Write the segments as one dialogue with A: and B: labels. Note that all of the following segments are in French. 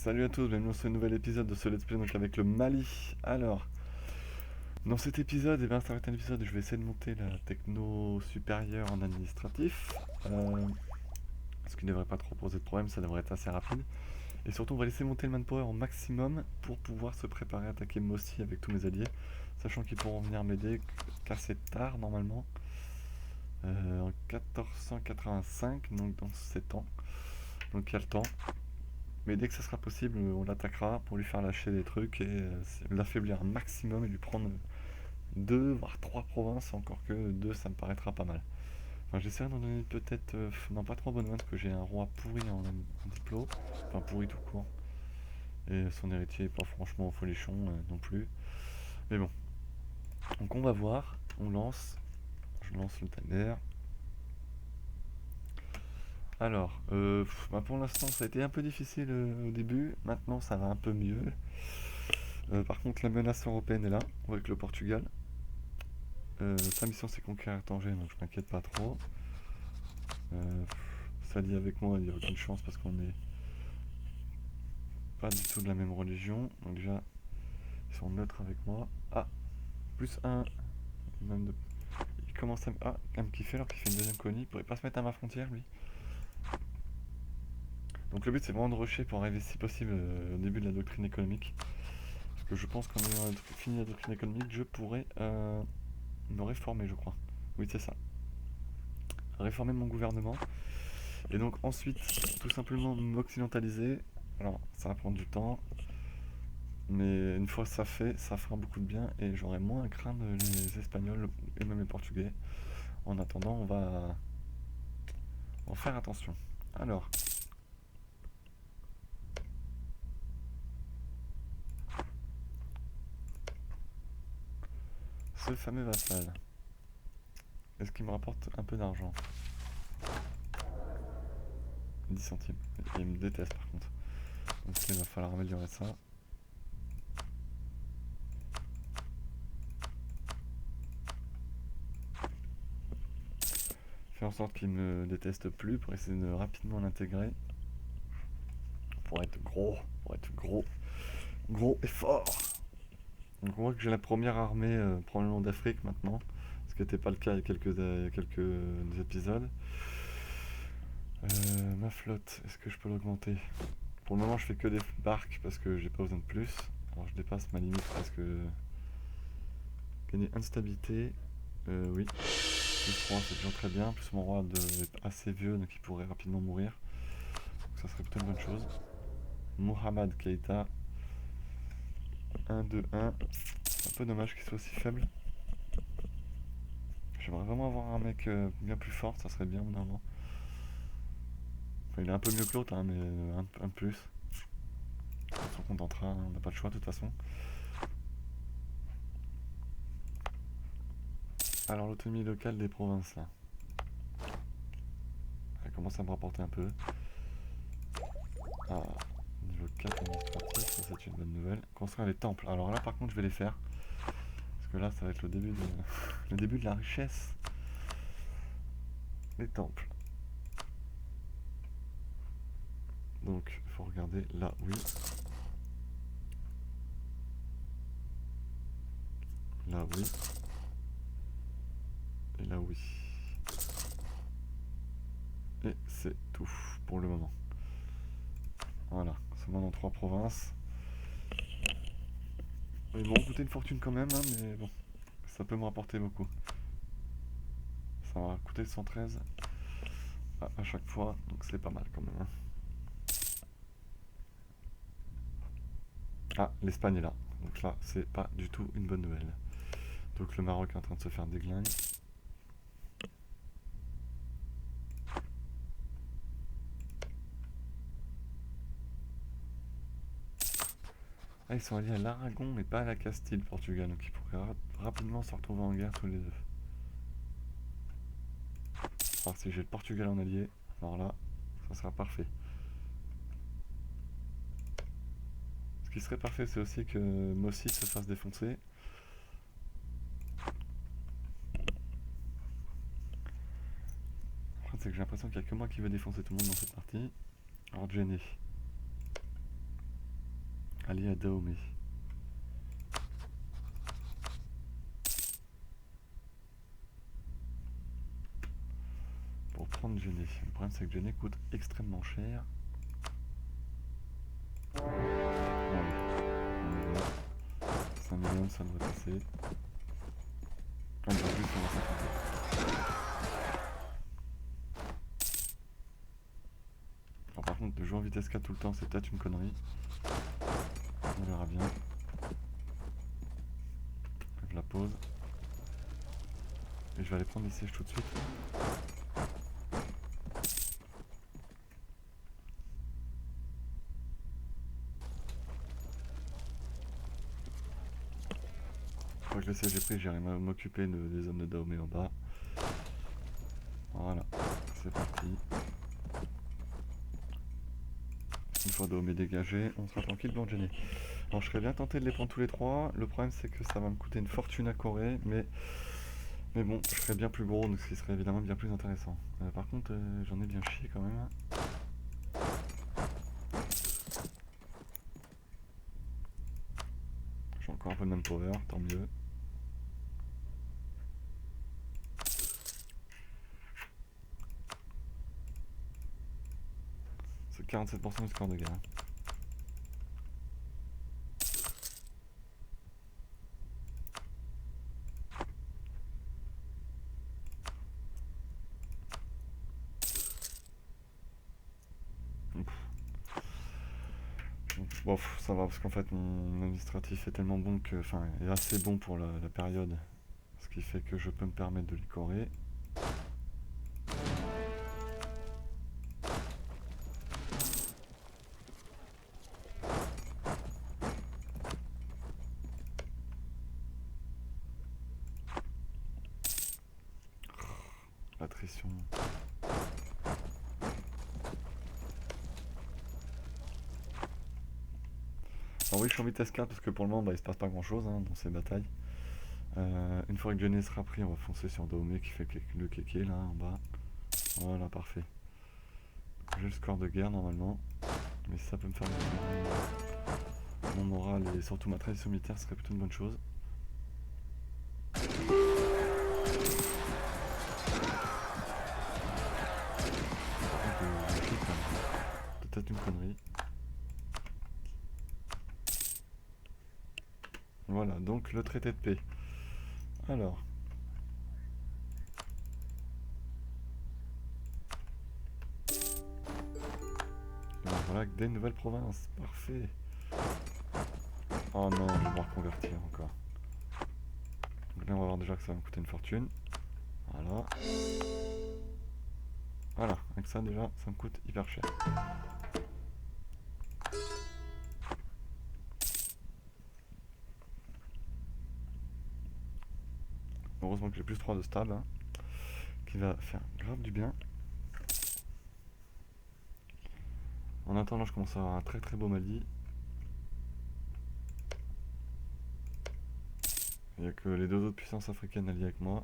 A: Salut à tous, bienvenue dans ce nouvel épisode de ce Let's Play donc avec le Mali. Alors, dans cet épisode, ça va être un épisode où je vais essayer de monter la techno supérieure en administratif. Ce qui ne devrait pas trop poser de problème, ça devrait être assez rapide. Et surtout, on va laisser monter le manpower au maximum pour pouvoir se préparer à attaquer Mossy avec tous mes alliés. Sachant qu'ils pourront venir m'aider qu'assez tard normalement. En 1485, donc dans 7 ans. Donc il y a le temps. Mais dès que ça sera possible, on l'attaquera pour lui faire lâcher des trucs et l'affaiblir un maximum et lui prendre 2 voire 3 provinces, encore que 2 ça me paraîtra pas mal. Enfin, j'essaierai d'en donner peut-être, non pas trop bonne note, parce que j'ai un roi pourri en diplôme, enfin pourri tout court. Et son héritier est pas franchement folichon non plus. Mais bon, donc on va voir, on lance, je lance le timer. Alors, pour l'instant ça a été un peu difficile au début, maintenant ça va un peu mieux. Par contre, la menace européenne est là, avec le Portugal. Sa mission c'est conquérir Tanger, donc je m'inquiète pas trop. Ça dit avec moi, il n'y a aucune chance parce qu'on est pas du tout de la même religion. Donc déjà, ils sont neutres avec moi. Ah, plus un. Même de... Il commence à me kiffer alors qu'il fait une deuxième colonie. Il pourrait pas se mettre à ma frontière lui. Donc le but c'est vraiment de rusher pour arriver si possible au début de la doctrine économique. Parce que je pense qu'en ayant fini la doctrine économique, je pourrais me réformer, je crois. Oui, c'est ça. Réformer mon gouvernement. Et donc ensuite, tout simplement m'occidentaliser. Alors, ça va prendre du temps. Mais une fois ça fait, ça fera beaucoup de bien. Et j'aurai moins à craindre les Espagnols et même les Portugais. En attendant, on va en faire attention. Alors, ce fameux vassal, est-ce qu'il me rapporte un peu d'argent? 10 centimes. Et il me déteste par contre. Donc il va falloir améliorer ça. Faire en sorte qu'il me déteste plus pour essayer de rapidement l'intégrer. Pour être gros, gros et fort. Donc on voit que j'ai la première armée probablement d'Afrique maintenant. Ce qui n'était pas le cas il y a quelques épisodes. Ma flotte, est-ce que je peux l'augmenter? Pour le moment, je fais que des barques parce que j'ai pas besoin de plus. Alors, je dépasse ma limite parce que. Gagner instabilité. Oui. Plus 3, c'est toujours très bien. Plus mon roi est assez vieux donc il pourrait rapidement mourir. Donc, ça serait plutôt une bonne chose. Mohamed Keita. 1, 2, 1. C'est un peu dommage qu'il soit aussi faible. J'aimerais vraiment avoir un mec bien plus fort, ça serait bien, normalement. Enfin, il est un peu mieux que l'autre, hein, mais un de plus. On s'en contentera, on n'a pas le choix de toute façon. Alors, l'autonomie locale des provinces, là. Elle commence à me rapporter un peu. Ah, niveau 4 administratif, ça c'est une bonne nouvelle. Construire les temples. Alors là, par contre, je vais les faire. Parce que là, ça va être le début de, le début de la richesse. Les temples. Donc, il faut regarder là, oui. Là, oui. Et là, oui. Et c'est tout pour le moment. Voilà, seulement dans 3 provinces. Ils vont coûter une fortune quand même, hein, mais bon, ça peut me rapporter beaucoup. Ça va coûter 113 à chaque fois, donc c'est pas mal quand même. Hein. Ah, l'Espagne est là. Donc là, c'est pas du tout une bonne nouvelle. Donc le Maroc est en train de se faire déglingue. Ah, ils sont alliés à l'Aragon mais pas à la Castille, Portugal. Donc ils pourraient rapidement se retrouver en guerre tous les deux. Alors si j'ai le Portugal en allié, alors là, ça sera parfait. Ce qui serait parfait, c'est aussi que Mossy se fasse défoncer. Le problème, c'est que j'ai l'impression qu'il n'y a que moi qui veux défoncer tout le monde dans cette partie. Alors Jenny. Allez à Dahomey. Pour prendre Genet. Le problème c'est que Genet coûte extrêmement cher. Bon, on y va. 5 millions, ça devrait passer. Un peu plus, on va s'en. Alors par contre, de jouer en vitesse 4 tout le temps, c'est peut-être une connerie. On verra bien. Je la pose. Et je vais aller prendre les sièges tout de suite. Une fois que le siège est pris, j'irai m'occuper des hommes de Dahomey en bas. Voilà, c'est parti. Une fois Dahomey dégagé, on sera tranquille dans Genet. Alors je serais bien tenté de les prendre tous les trois. Le problème c'est que ça va me coûter une fortune à Corée, mais bon, je serais bien plus gros, donc ce qui serait évidemment bien plus intéressant. Par contre, j'en ai bien chié quand même. J'ai encore un peu le même power, tant mieux. C'est 47% du score de guerre. Bon, ça va parce qu'en fait mon administratif est tellement bon que, enfin, est assez bon pour la période, ce qui fait que je peux me permettre de les corer. L'attrition. Alors oui, je suis en vitesse 4 parce que pour le moment, il se passe pas grand chose dans ces batailles. Une fois que Genet sera pris, on va foncer sur Dahomey qui fait le kéké là en bas. Voilà, parfait. J'ai le score de guerre normalement, mais si ça peut me faire mon moral et surtout ma tradition militaire, ce serait plutôt une bonne chose. Peut-être une connerie. Voilà, donc le traité de paix. Alors. Voilà, des nouvelles provinces. Parfait. Oh non, je vais me reconvertir encore. Donc là, on va voir déjà que ça va me coûter une fortune. Voilà. Voilà, avec ça déjà, ça me coûte hyper cher. Heureusement que j'ai plus 3 de stable, qui va faire grave du bien. En attendant, je commence à avoir un très très beau Mali. Il n'y a que les deux autres puissances africaines alliées avec moi.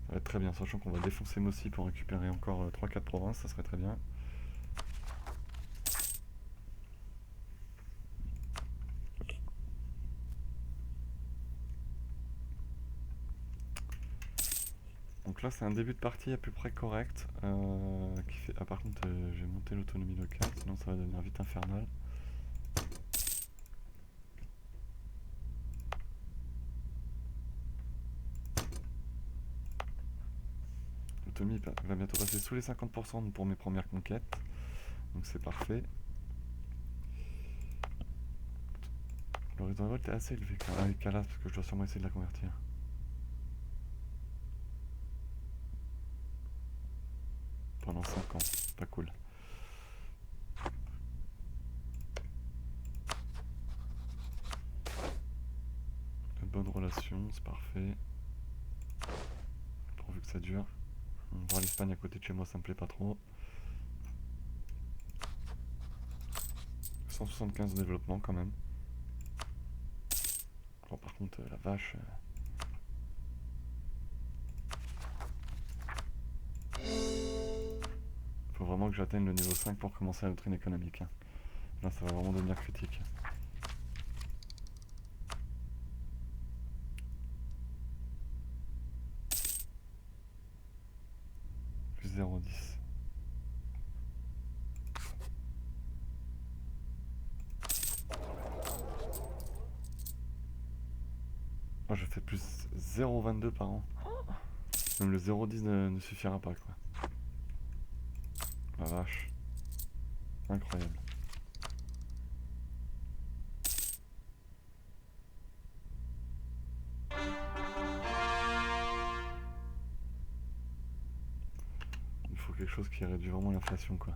A: Ça va être très bien, sachant qu'on va défoncer Mossi pour récupérer encore 3-4 provinces, ça serait très bien. Donc là c'est un début de partie à peu près correct. Qui fait... Ah par contre j'ai monté l'autonomie locale, sinon ça va devenir vite infernal. L'autonomie va bientôt passer sous les 50% pour mes premières conquêtes. Donc c'est parfait. L'horizon de révolte est assez élevé avec Calas parce que je dois sûrement essayer de la convertir. Pendant 5 ans, pas cool. De bonnes relations, c'est parfait. Pourvu que ça dure. Voir l'Espagne à côté de chez moi, ça me plaît pas trop. 175 de développement quand même. Bon, par contre, la vache. Faut vraiment que j'atteigne le niveau 5 pour commencer la doctrine économique. Là, ça va vraiment devenir critique. 0,10. Oh, je fais plus 0,22 par an. Même le 0,10 ne suffira pas, quoi. La vache. Incroyable. Il faut quelque chose qui réduit vraiment l'inflation, quoi.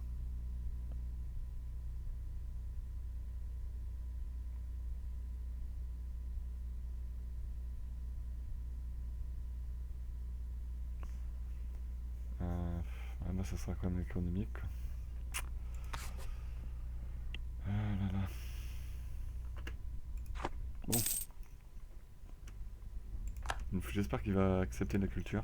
A: Bah, ça sera quand même économique, quoi. Ah là là. Bon. J'espère qu'il va accepter la culture.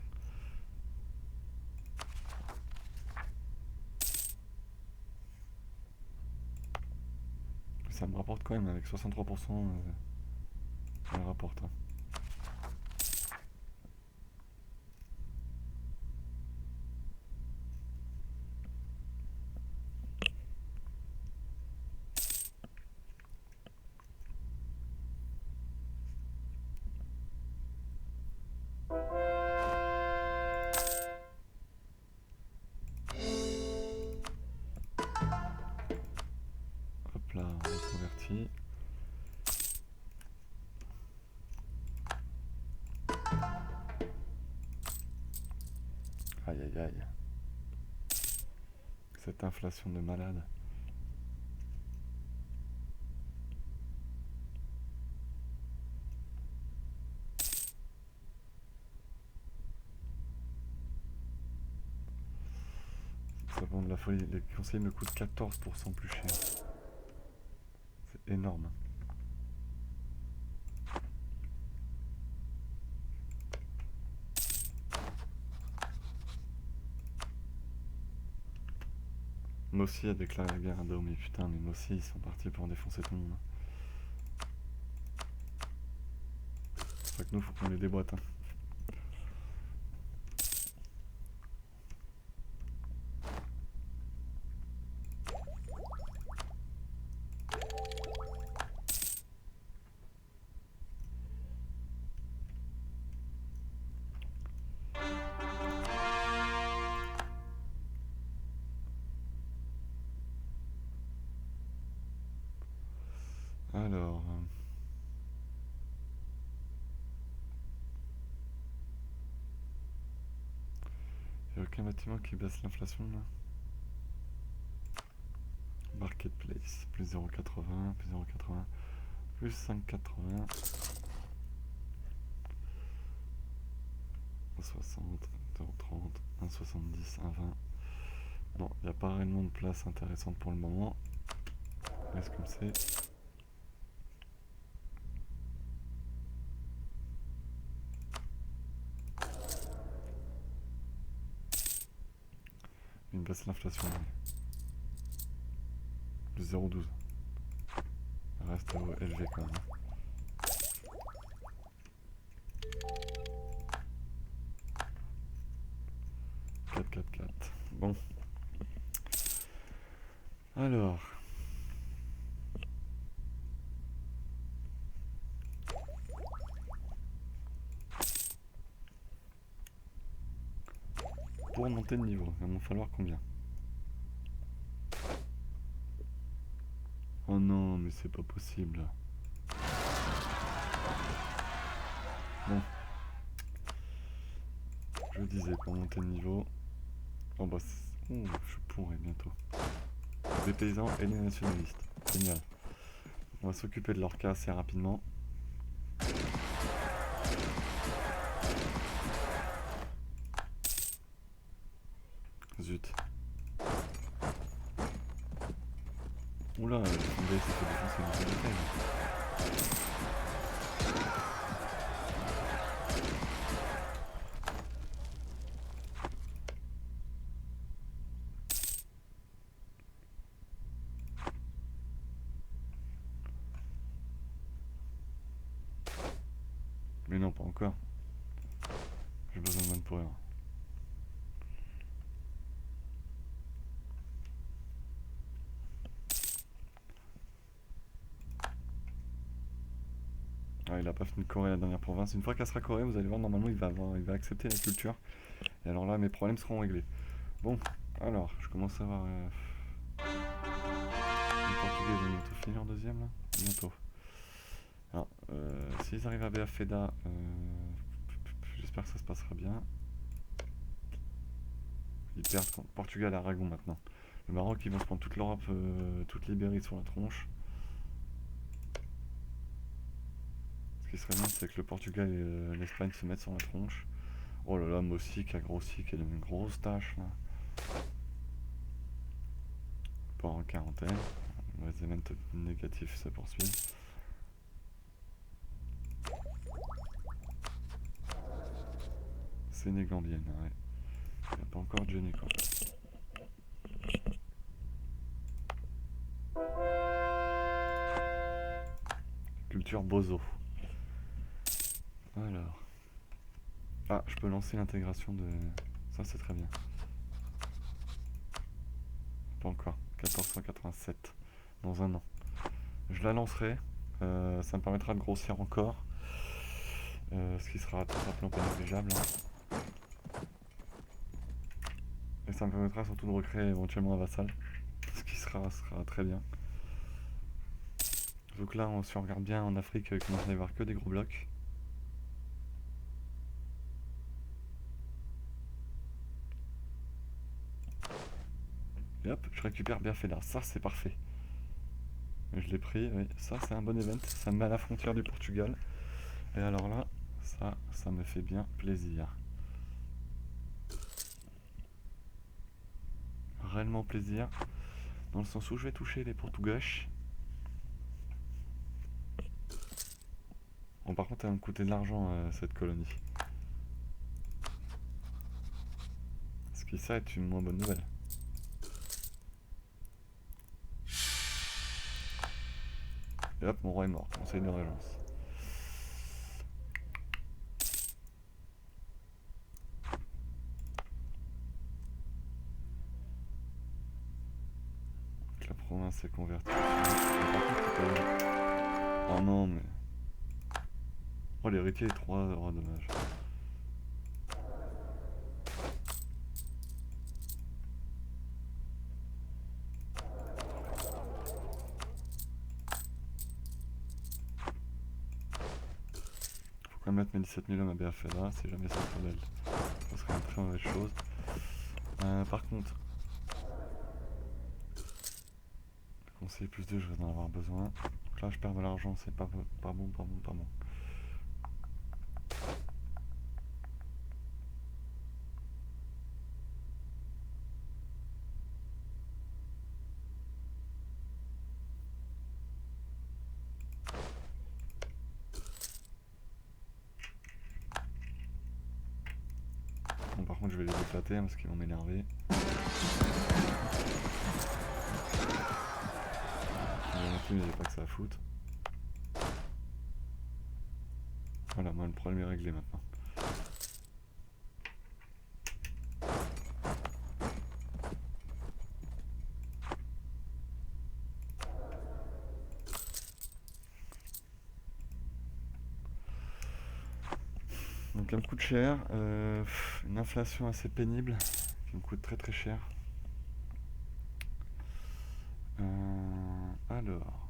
A: Ça me rapporte quand même avec 63%. Ça me rapporte. Hein. Hop là, on est converti. Aïe aïe aïe. Cette inflation de malade. Ça vend de la folie. Les conseils me coûtent 14% plus cher. C'est énorme. Mossy a déclaré la guerre à Dao, mais putain, mais Mossy, ils sont partis pour défoncer tout le monde. C'est vrai que nous, faut qu'on les déboîte. Hein. Alors... y a aucun bâtiment qui baisse l'inflation là. Marketplace, plus 0,80, plus 0,80, plus 5,80. 1,60, 0,30, 1,70, 1,20. Non, il n'y a pas réellement de place intéressante pour le moment. Laisse comme c'est. Une baisse l'inflation. Plus 0,12. Reste élevé quand même. 4,4,4. Bon. Alors. Pour monter de niveau, il va m'en falloir combien? Oh non, mais c'est pas possible. Bon. Je disais, pour monter de niveau... Oh bah, je pourrais bientôt. Des paysans et des nationalistes. Génial. On va s'occuper de leur cas assez rapidement. Zut. Oula, le Hyundai s'est fait défoncer une bataille. Mais non, pas encore. J'ai besoin de manpower. Ah, il a pas fini de Corée la dernière province. Une fois qu'elle sera Corée, vous allez voir, normalement il va accepter la culture. Et alors là, mes problèmes seront réglés. Bon, alors, je commence à avoir... les Portugais vont bientôt finir en deuxième là. Bientôt. Alors, s'ils arrivent à Béafeda, j'espère que ça se passera bien. Ils perdent contre Portugal et Aragon maintenant. Le Maroc, ils vont se prendre toute l'Europe, toute l'Ibérie sur la tronche. Ce qui serait bien, c'est que le Portugal et l'Espagne se mettent sur la tronche. Oh là là, Mossi qui a grossi, qui a une grosse tâche là. Pas en quarantaine. Les événements négatifs se poursuivent. Sénégambienne, ouais. Il n'y a pas encore Johnny quoi. Culture Bozo. Alors. Ah, je peux lancer l'intégration de... Ça c'est très bien. Pas encore. 1487. Dans un an. Je la lancerai. Ça me permettra de grossir encore. Ce qui sera tout simplement pas négligeable. Et ça me permettra surtout de recréer éventuellement un vassal. Ce qui sera très bien. Donc là, si on regarde bien en Afrique, il commence à y avoir que des gros blocs. Et hop, je récupère Biafeda. Ça, c'est parfait. Je l'ai pris, oui. Ça, c'est un bon event. Ça me met à la frontière du Portugal. Et alors là, ça me fait bien plaisir. Réellement plaisir. Dans le sens où je vais toucher les Portugais. Bon, par contre, elle va me coûter de l'argent, cette colonie. Ce qui, ça, est une moins bonne nouvelle. Et hop, mon roi est mort. Conseil de régence. Donc, la province est convertie. Par contre, oh non, mais... Oh, l'héritier est 3, oh, dommage. Faut quand même mettre mes 17 000 hommes à Béafeda, si jamais ça se rebelle. Ça serait une très mauvaise chose. Par contre, conseiller plus 2, je vais en avoir besoin. Donc là, je perds de l'argent, c'est pas bon, pas bon. Bon, par contre, je vais les éclater hein, parce qu'ils vont m'énerver. Il n'y avait pas que ça à foutre. Voilà, moi le problème est réglé maintenant. Donc elle me coûte cher, une inflation assez pénible, qui me coûte très très cher. Alors...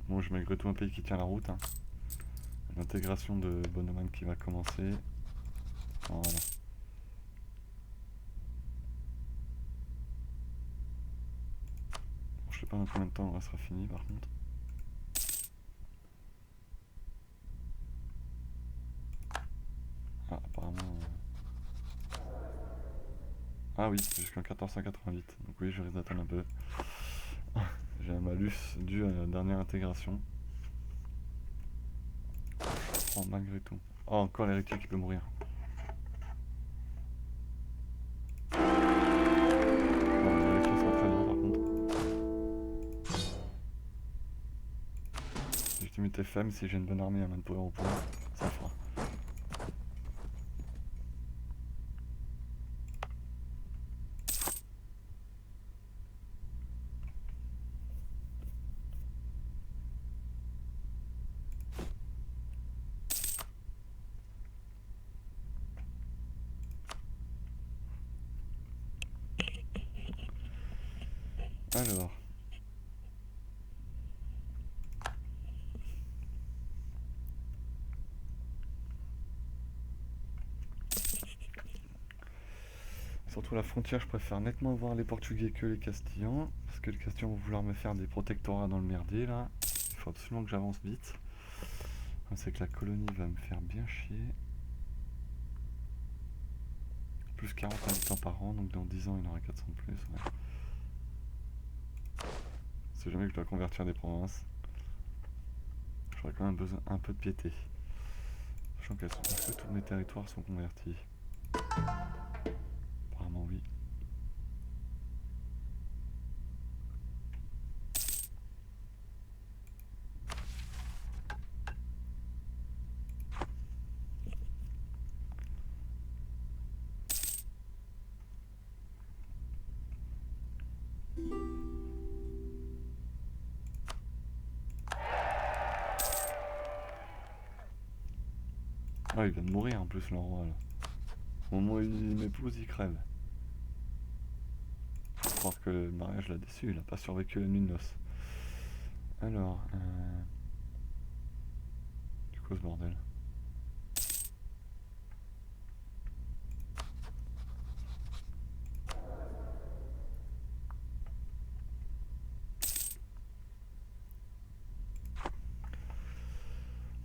A: Bon, j'ai malgré tout un pays qui tient la route. Hein. L'intégration de Bonhomme qui va commencer. Voilà. Bon, je sais pas dans combien de temps ça sera fini par contre. Ah, apparemment... Ah oui, jusqu'en 1488. Donc oui, je risque d'attendre un peu. J'ai un malus dû à la dernière intégration. Je prends malgré tout. Oh, encore l'héritier qui peut mourir. Bon, l'héritier sera très bien par contre. Légitimité faible, si j'ai une bonne armée à main de pouvoir au pouvoir, ça le fera. Alors. Surtout la frontière, je préfère nettement voir les Portugais que les Castillans. Parce que les Castillans vont vouloir me faire des protectorats dans le merdier là. Il faut absolument que j'avance vite. C'est que la colonie va me faire bien chier. Plus 40 habitants par an, donc dans 10 ans il y en aura 400 de plus. Ouais. C'est jamais que je dois convertir des provinces. J'aurais quand même besoin un peu de piété. Sachant qu'est-ce que tous mes territoires sont convertis? Apparemment oui. Ah, il vient de mourir en plus le roi là. Au moment où il m'épouse, il crève. Je crois que le mariage l'a déçu, il a pas survécu à la nuit de noces. Alors, du coup ce bordel.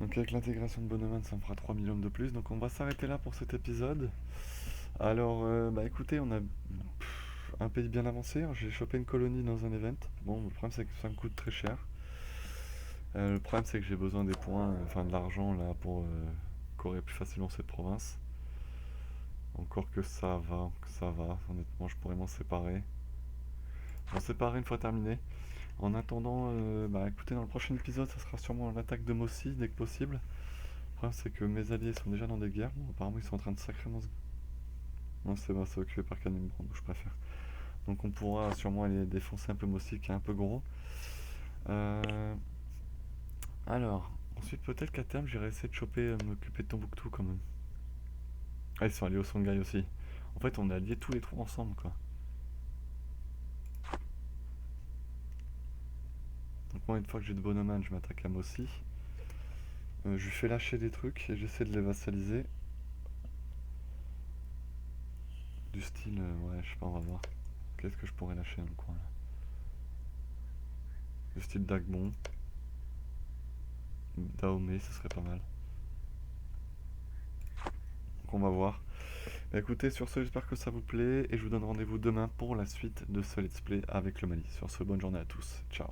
A: Donc avec l'intégration de Bonoman, ça me fera 3000 hommes de plus. Donc on va s'arrêter là pour cet épisode. Alors, bah écoutez, on a un pays bien avancé. J'ai chopé une colonie dans un event. Bon, le problème c'est que ça me coûte très cher. Le problème c'est que j'ai besoin des points, enfin de l'argent là pour courir plus facilement cette province. Encore que ça va. Honnêtement, je pourrais m'en séparer. M'en séparer une fois terminé. En attendant, bah écoutez, dans le prochain épisode, ça sera sûrement l'attaque de Mossi dès que possible. Le problème c'est que mes alliés sont déjà dans des guerres. Bon, apparemment ils sont en train de sacrément se... Non, c'est bon, c'est occupé par Kanembrand, je préfère. Donc on pourra sûrement aller défoncer un peu Mossi qui est un peu gros. Euh, Alors, ensuite peut-être qu'à terme j'irai essayer de choper, m'occuper de Tombouctou quand même. Ah, ils sont alliés au Songhai aussi. En fait, on est alliés tous les trois ensemble quoi. Donc moi, une fois que j'ai de Bonoman, je m'attaque à Mossi. Je lui fais lâcher des trucs et j'essaie de les vassaliser. Du style, ouais, je sais pas, on va voir. Qu'est-ce que je pourrais lâcher dans le coin là? Du style Dagbon. Dahomey, ce serait pas mal. Donc on va voir. Bah, écoutez, sur ce, j'espère que ça vous plaît et je vous donne rendez-vous demain pour la suite de ce let's play avec le Mali. Sur ce, bonne journée à tous. Ciao.